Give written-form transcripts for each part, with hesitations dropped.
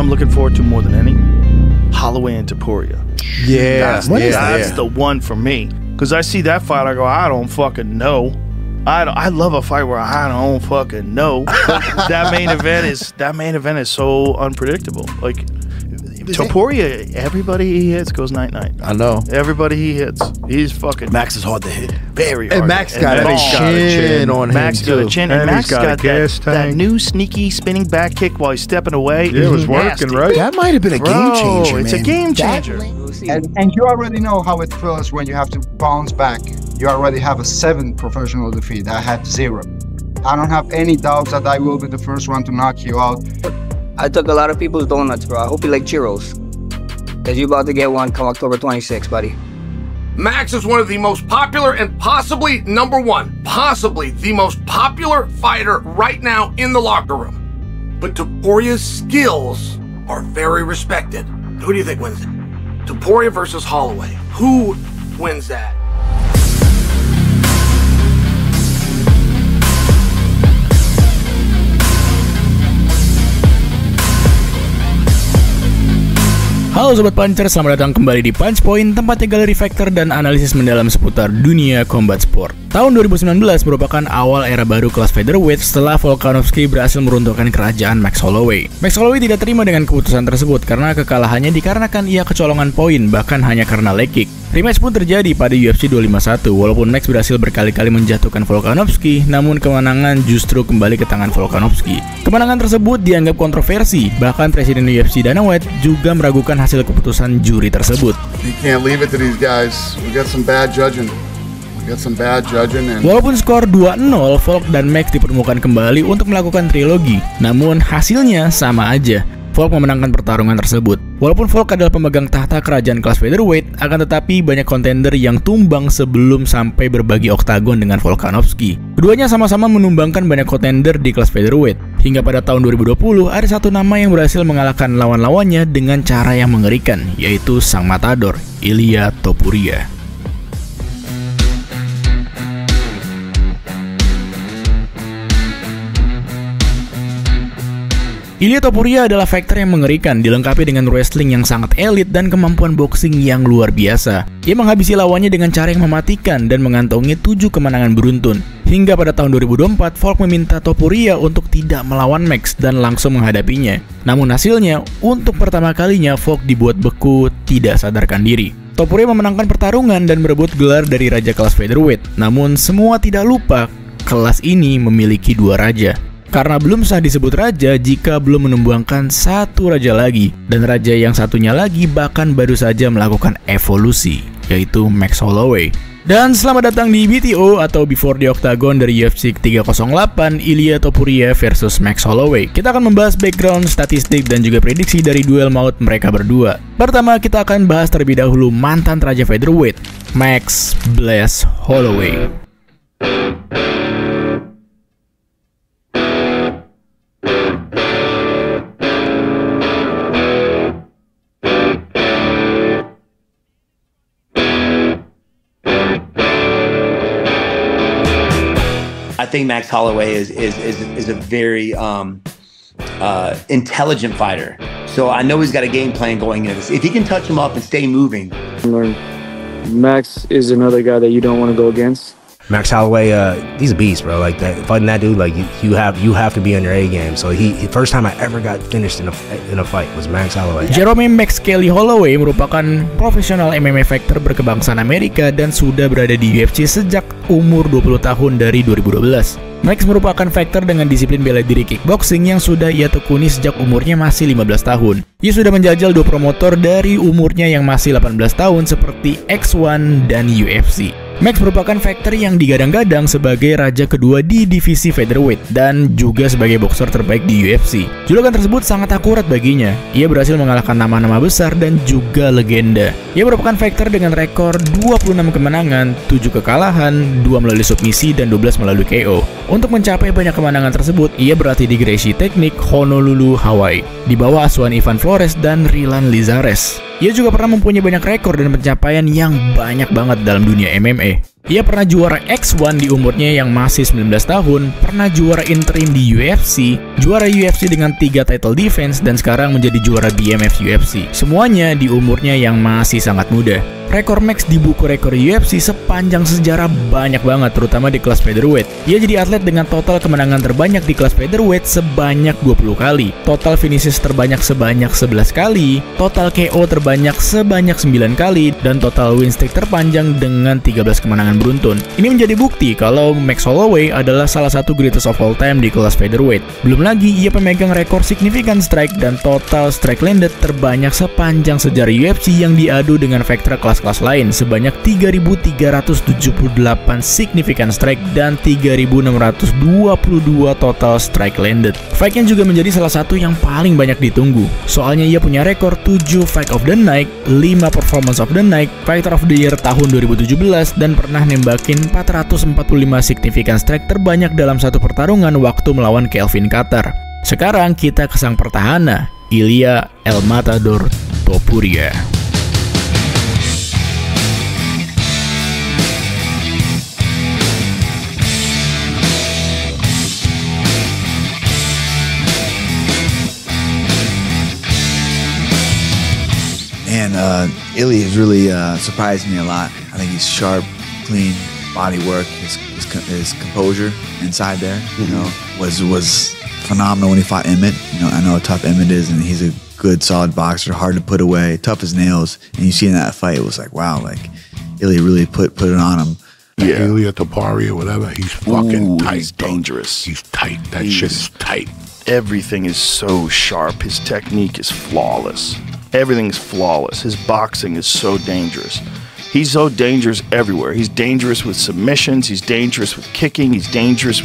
I'm looking forward to more than any? Holloway and Topuria. That's the one for me. Because I see that fight, I go, I don't fucking know. I love a fight where I don't fucking know. That main event is so unpredictable. Like Topuria, everybody he hits goes night-night. I know. Everybody he hits, he's fucking. Max is hard to hit. Very hard. And Max got a chin on him. Max got a chin, and Max got that new sneaky spinning back kick while he's stepping away. Yeah, it was working, right? That might have been a game changer, It's man. a game changer. And you already know how it feels when you have to bounce back. You already have a 7 professional defeat. I had 0. I don't have any doubts that I will be the first one to knock you out. I took a lot of people's donuts, bro. I hope you like churros. Because you're about to get one come October 26th, buddy. Max is one of the most popular and possibly possibly the most popular fighter right now in the locker room. But Topuria's skills are very respected. Who do you think wins it? Topuria versus Holloway. Who wins that? Halo Sobat Puncher, selamat datang kembali di Punch Point, tempatnya galeri faktor dan analisis mendalam seputar dunia combat sport. Tahun 2019 merupakan awal era baru kelas featherweight setelah Volkanovski berhasil meruntuhkan kerajaan Max Holloway. Max Holloway tidak terima dengan keputusan tersebut karena kekalahannya dikarenakan ia kecolongan poin, bahkan hanya karena leg kick. Rematch pun terjadi pada UFC 251, walaupun Max berhasil berkali-kali menjatuhkan Volkanovski, namun kemenangan justru kembali ke tangan Volkanovski. Kemenangan tersebut dianggap kontroversi, bahkan Presiden UFC Dana White juga meragukan hasil keputusan juri tersebut. You can't leave it to these guys. We got some bad judging. Walaupun skor 2-0, Volk dan Max dipertemukan kembali untuk melakukan trilogi, namun hasilnya sama aja. Volk memenangkan pertarungan tersebut. Walaupun Volk adalah pemegang tahta kerajaan kelas featherweight, akan tetapi banyak kontender yang tumbang sebelum sampai berbagi oktagon dengan Volkanovski. Keduanya sama-sama menumbangkan banyak kontender di kelas featherweight. Hingga pada tahun 2020, ada satu nama yang berhasil mengalahkan lawan-lawannya dengan cara yang mengerikan, yaitu sang matador, Ilia Topuria. Ilia Topuria adalah fighter yang mengerikan, dilengkapi dengan wrestling yang sangat elit dan kemampuan boxing yang luar biasa. Ia menghabisi lawannya dengan cara yang mematikan dan mengantongi 7 kemenangan beruntun. Hingga pada tahun 2024, Volk meminta Topuria untuk tidak melawan Max dan langsung menghadapinya. Namun hasilnya, untuk pertama kalinya Volk dibuat beku tidak sadarkan diri. Topuria memenangkan pertarungan dan merebut gelar dari raja kelas featherweight. Namun semua tidak lupa, kelas ini memiliki 2 raja. Karena belum sah disebut raja jika belum menumbangkan satu raja lagi. Dan raja yang satunya lagi bahkan baru saja melakukan evolusi, yaitu Max Holloway. Dan selamat datang di BTO atau Before the Octagon dari UFC 308, Ilia Topuria versus Max Holloway. Kita akan membahas background, statistik, dan juga prediksi dari duel maut mereka berdua. Pertama, kita akan bahas terlebih dahulu mantan raja featherweight, Max Bless Holloway. I think Max Holloway is a very intelligent fighter. So I know he's got a game plan going into this. If he can touch him up and stay moving. Max is another guy that you don't want to go against. Max Holloway, he's a beast, bro. Like that, fighting that dude, like you have to be on your A game. So he first time I ever got finished in a fight was Max Holloway. Jerome Max Kelly Holloway merupakan profesional MMA fighter berkebangsaan Amerika dan sudah berada di UFC sejak umur 20 tahun dari 2012. Max merupakan fighter dengan disiplin bela diri kickboxing yang sudah ia tekuni sejak umurnya masih 15 tahun. Ia sudah menjajal 2 promotor dari umurnya yang masih 18 tahun seperti X1 dan UFC. Max merupakan fighter yang digadang-gadang sebagai raja kedua di divisi featherweight dan juga sebagai boxer terbaik di UFC. Julukan tersebut sangat akurat baginya. Ia berhasil mengalahkan nama-nama besar dan juga legenda. Ia merupakan fighter dengan rekor 26 kemenangan, 7 kekalahan, 2 melalui submisi dan 12 melalui KO. Untuk mencapai banyak kemenangan tersebut, ia berlatih di Gracie Technique, Honolulu, Hawaii, di bawah asuhan Ivan Flores dan Rilan Lizares. Ia juga pernah mempunyai banyak rekor dan pencapaian yang banyak banget dalam dunia MMA. Ia pernah juara X1 di umurnya yang masih 19 tahun, pernah juara interim di UFC, juara UFC dengan 3 title defense, dan sekarang menjadi juara BMF UFC. Semuanya di umurnya yang masih sangat muda. Rekor Max di buku rekor UFC sepanjang sejarah banyak banget, terutama di kelas featherweight. Ia jadi atlet dengan total kemenangan terbanyak di kelas featherweight sebanyak 20 kali, total finishes terbanyak sebanyak 11 kali, total KO terbanyak sebanyak 9 kali, dan total win streak terpanjang dengan 13 kemenangan beruntun. Ini menjadi bukti kalau Max Holloway adalah salah satu greatest of all time di kelas featherweight. Belum lagi, ia pemegang rekor significant strike dan total strike landed terbanyak sepanjang sejarah UFC yang diadu dengan veteran kelas lain sebanyak 3.378 significant strike dan 3.622 total strike landed. Fight-nya juga menjadi salah satu yang paling banyak ditunggu. Soalnya ia punya rekor 7 Fight of the Night, 5 Performance of the Night, Fighter of the Year tahun 2017, dan pernah nembakin 445 significant strike terbanyak dalam satu pertarungan waktu melawan Kelvin Kattar. Sekarang kita ke sang pertahanan, Ilia El Matador Topuria. And Ilya has really surprised me a lot. I think he's sharp, clean body work. His composure inside there, you know, was phenomenal when he fought Emmett. You know, I know how tough Emmett is, and he's a good, solid boxer, hard to put away, tough as nails. And you see in that fight, it was like, wow, like Ilya really put it on him. Yeah. Ilia Topuria, whatever, he's fucking tight. He's dangerous. He's tight. That shit is tight. Everything is so sharp. His technique is flawless. Everything's flawless. His boxing is so dangerous. He's so dangerous everywhere. He's dangerous with submissions. He's dangerous with kicking. He's dangerous.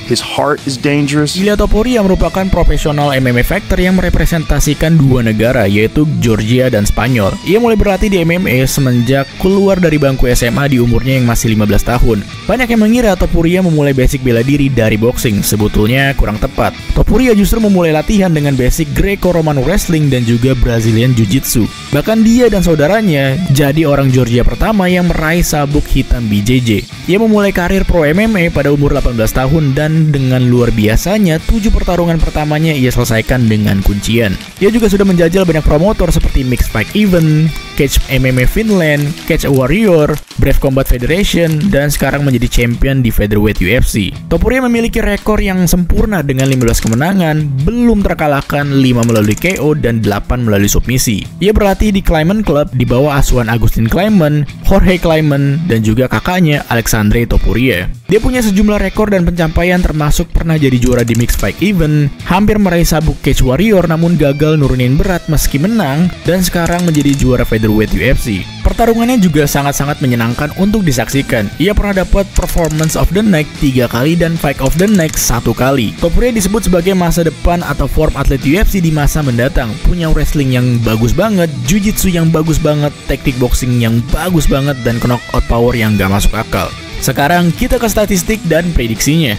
His heart is dangerous. Ilia Topuria merupakan profesional MMA fighter yang merepresentasikan dua negara, yaitu Georgia dan Spanyol. Ia mulai berlatih di MMA semenjak keluar dari bangku SMA di umurnya yang masih 15 tahun. Banyak yang mengira Topuria memulai basic bela diri dari boxing. Sebetulnya kurang tepat. Topuria justru memulai latihan dengan basic Greco-Roman wrestling dan juga Brazilian Jiu-Jitsu. Bahkan dia dan saudaranya jadi orang Georgia pertama yang meraih sabuk hitam BJJ. Ia memulai karir pro MMA pada umur 18 tahun dan dengan luar biasanya 7 pertarungan pertamanya ia selesaikan dengan kuncian. Ia juga sudah menjajal banyak promotor seperti Mixed Fight Event, Cage MMA Finland, Cage Warrior, Brave Combat Federation, dan sekarang menjadi champion di featherweight UFC. Topuria memiliki rekor yang sempurna dengan 15 kemenangan, belum terkalahkan 5 melalui KO dan 8 melalui submisi. Ia berlatih di Clayman Club di bawah asuhan Agustin Clayman, Jorge Clayman, dan juga kakaknya Alexandre Topuria. Dia punya sejumlah rekor dan pencapaian, termasuk pernah jadi juara di Mixed Fight Event, hampir meraih sabuk Cage Warrior namun gagal nurunin berat meski menang, dan sekarang menjadi juara featherweight UFC. Pertarungannya juga sangat-sangat menyenangkan untuk disaksikan. Ia pernah dapat Performance of the Night 3 kali dan Fight of the Night 1 kali. Topuria disebut sebagai masa depan atau form atlet UFC di masa mendatang. Punya wrestling yang bagus banget, jiu-jitsu yang bagus banget, teknik boxing yang bagus banget, dan knockout power yang gak masuk akal. Sekarang kita ke statistik dan prediksinya.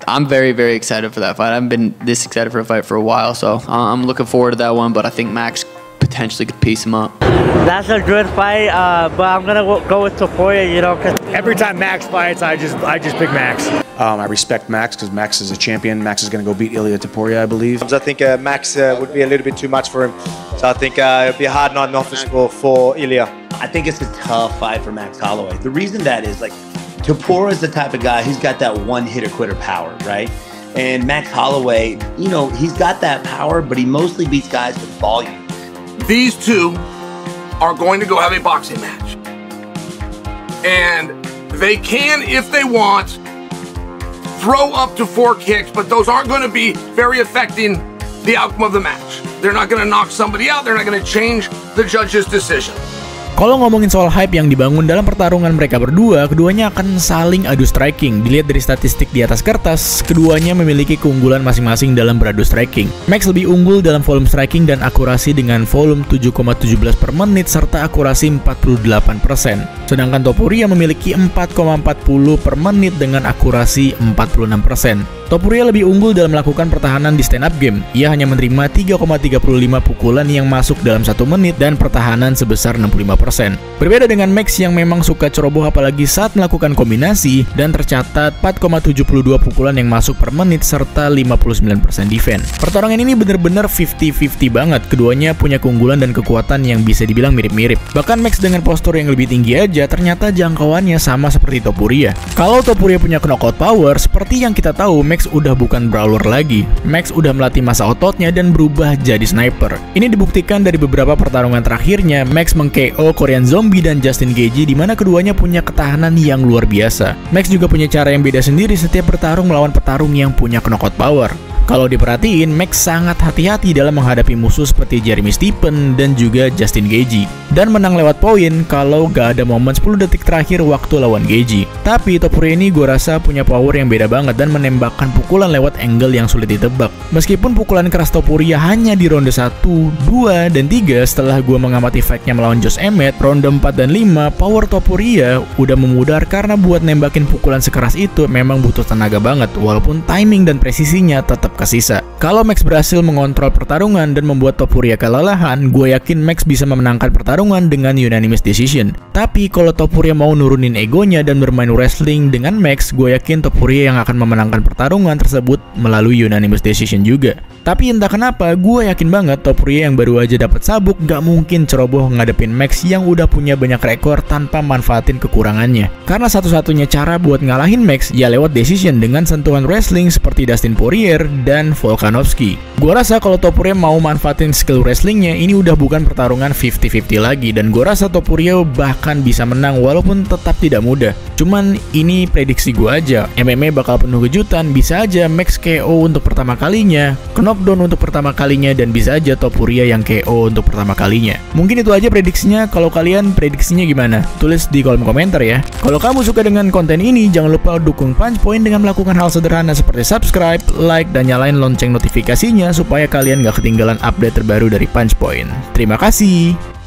I'm very, very excited for that fight. I haven't been this excited for a fight for a while, so I'm looking forward to that one, but I think Max potentially could piece him up. That's a good fight, but I'm going to go with Topuria, you know, because every time Max fights, I just pick Max. I respect Max because Max is a champion. Max is going to go beat Ilia Topuria, I believe. I think Max would be a little bit too much for him, so I think it'll be a hard night in office for Ilia. I think it's a tough fight for Max Holloway. The reason that is, like, Topuria is the type of guy who's got that one-hitter-quitter power, right? And Max Holloway, you know, he's got that power, but he mostly beats guys with volume. These two are going to go have a boxing match. And they can, if they want, throw up to 4 kicks, but those aren't going to be very affecting the outcome of the match. They're not going to knock somebody out. They're not going to change the judge's decision. Kalau ngomongin soal hype yang dibangun dalam pertarungan mereka berdua, keduanya akan saling adu striking. Dilihat dari statistik di atas kertas, keduanya memiliki keunggulan masing-masing dalam beradu striking. Max lebih unggul dalam volume striking dan akurasi dengan volume 7,17 per menit serta akurasi 48%. Sedangkan Topuria memiliki 4,40 per menit dengan akurasi 46%. Topuria lebih unggul dalam melakukan pertahanan di stand up game. Ia hanya menerima 3,35 pukulan yang masuk dalam 1 menit dan pertahanan sebesar 65%. Berbeda dengan Max yang memang suka ceroboh apalagi saat melakukan kombinasi dan tercatat 4,72 pukulan yang masuk per menit serta 59% defense. Pertarungan ini benar-benar 50-50 banget. Keduanya punya keunggulan dan kekuatan yang bisa dibilang mirip-mirip. Bahkan Max dengan postur yang lebih tinggi aja ternyata jangkauannya sama seperti Topuria. Kalau Topuria punya knockout power, seperti yang kita tahu, Max udah bukan brawler lagi. Max udah melatih masa ototnya dan berubah jadi sniper. Ini dibuktikan dari beberapa pertarungan terakhirnya. Max meng-KO Korean Zombie dan Justin Gaethje di mana keduanya punya ketahanan yang luar biasa. Max juga punya cara yang beda sendiri setiap bertarung melawan petarung yang punya knockout power. Kalau diperhatiin, Max sangat hati-hati dalam menghadapi musuh seperti Jeremy Stephens dan juga Justin Gaethje. Dan menang lewat poin kalau gak ada momen 10 detik terakhir waktu lawan Gaethje. Tapi Topuria ini gue rasa punya power yang beda banget dan menembakkan pukulan lewat angle yang sulit ditebak. Meskipun pukulan keras Topuria hanya di ronde 1, 2, dan 3 setelah gue mengamati fight-nya melawan Josh Emmett, ronde 4 dan 5, power Topuria udah memudar karena buat nembakin pukulan sekeras itu memang butuh tenaga banget, walaupun timing dan presisinya tetap kesisa. Kalau Max berhasil mengontrol pertarungan dan membuat Topuria kelelahan, gue yakin Max bisa memenangkan pertarungan dengan unanimous decision. Tapi kalau Topuria mau nurunin egonya dan bermain wrestling dengan Max, gue yakin Topuria yang akan memenangkan pertarungan tersebut melalui unanimous decision juga. Tapi entah kenapa, gue yakin banget Topuria yang baru aja dapat sabuk gak mungkin ceroboh ngadepin Max yang udah punya banyak rekor tanpa manfaatin kekurangannya. Karena satu-satunya cara buat ngalahin Max ya lewat decision dengan sentuhan wrestling seperti Dustin Poirier dan Volkanovski. Gue rasa kalau Topuria mau manfaatin skill wrestlingnya, ini udah bukan pertarungan 50-50 lagi, dan gue rasa Topuria bahkan bisa menang walaupun tetap tidak mudah. Cuman ini prediksi gue aja, MMA bakal penuh kejutan, bisa aja Max KO untuk pertama kalinya, knockdown untuk pertama kalinya, dan bisa aja Topuria yang KO untuk pertama kalinya. Mungkin itu aja prediksinya. Kalau kalian prediksinya gimana? Tulis di kolom komentar ya. Kalau kamu suka dengan konten ini, jangan lupa dukung Punch Point dengan melakukan hal sederhana seperti subscribe, like, dan nyalain lonceng notifikasinya supaya kalian gak ketinggalan update terbaru dari Punch Point. Terima kasih.